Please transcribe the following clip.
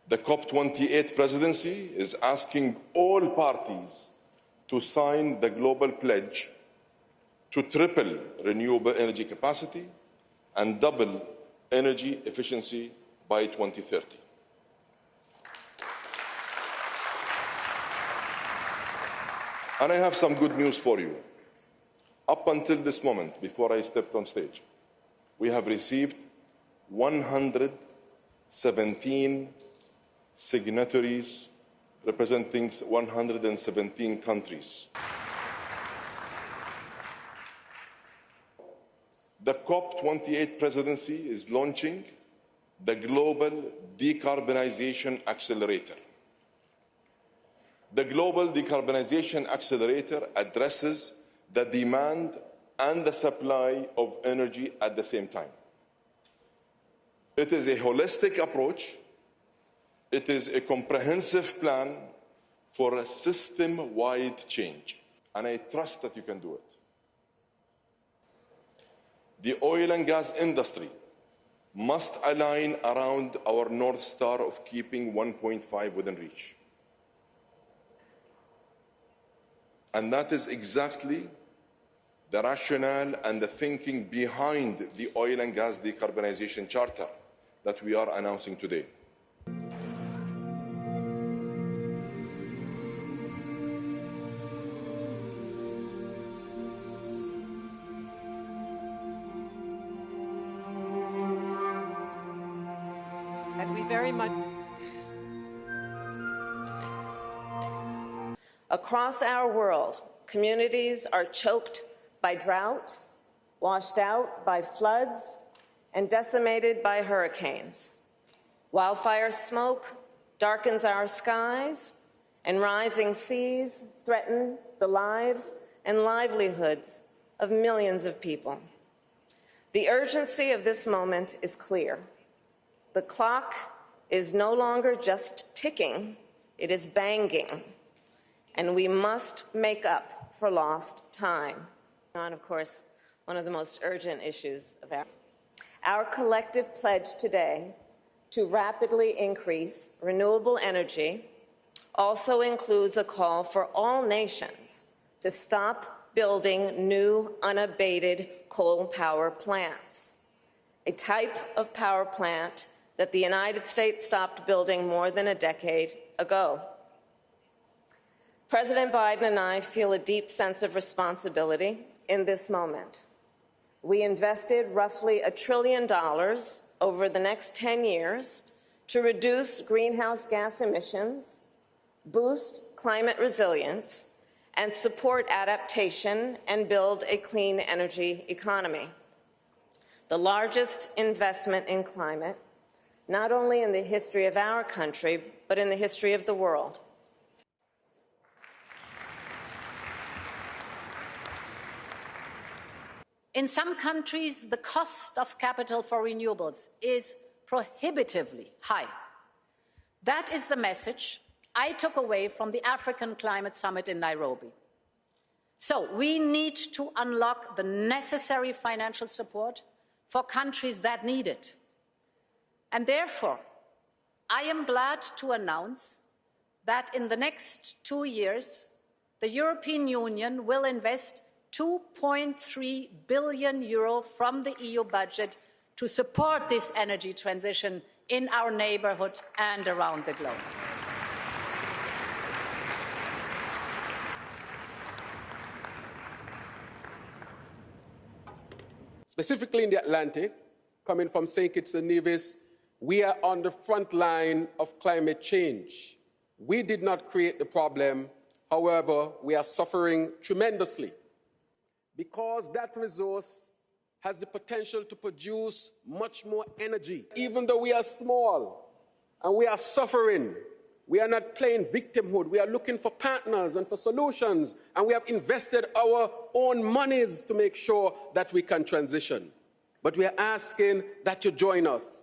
The COP28 presidency is asking all parties to sign the global pledge to triple renewable energy capacity and double energy efficiency by 2030. And I have some good news for you. Up until this moment, before I stepped on stage, we have received 117 signatories representing 117 countries. The COP28 presidency is launching the Global Decarbonization Accelerator. The Global Decarbonization Accelerator addresses the demand and the supply of energy at the same time. It is a holistic approach. It is a comprehensive plan for a system-wide change, and I trust that you can do it. The oil and gas industry must align around our North Star of keeping 1.5 within reach. And that is exactly the rationale and the thinking behind the Oil and Gas Decarbonization Charter that we are announcing today. And we very much... Across our world, communities are choked by drought, washed out by floods, and decimated by hurricanes. Wildfire smoke darkens our skies, and rising seas threaten the lives and livelihoods of millions of people. The urgency of this moment is clear. The clock is no longer just ticking, it is banging. And we must make up for lost time. On, of course, one of the most urgent issues of our collective pledge today to rapidly increase renewable energy also includes a call for all nations to stop building new unabated coal power plants, a type of power plant that the United States stopped building more than a decade ago. President Biden and I feel a deep sense of responsibility in this moment. We invested roughly $1 trillion over the next 10 years to reduce greenhouse gas emissions, boost climate resilience, and support adaptation and build a clean energy economy. The largest investment in climate, not only in the history of our country, but in the history of the world. In some countries, the cost of capital for renewables is prohibitively high. That is the message I took away from the African Climate Summit in Nairobi. So we need to unlock the necessary financial support for countries that need it. And therefore, I am glad to announce that in the next 2 years, the European Union will invest €2.3 billion from the EU budget to support this energy transition in our neighborhood and around the globe. Specifically in the Atlantic, coming from St. Kitts and Nevis, we are on the front line of climate change. We did not create the problem. However, we are suffering tremendously, because that resource has the potential to produce much more energy. Even though we are small and we are suffering, we are not playing victimhood. We are looking for partners and for solutions, and we have invested our own monies to make sure that we can transition. But we are asking that you join us.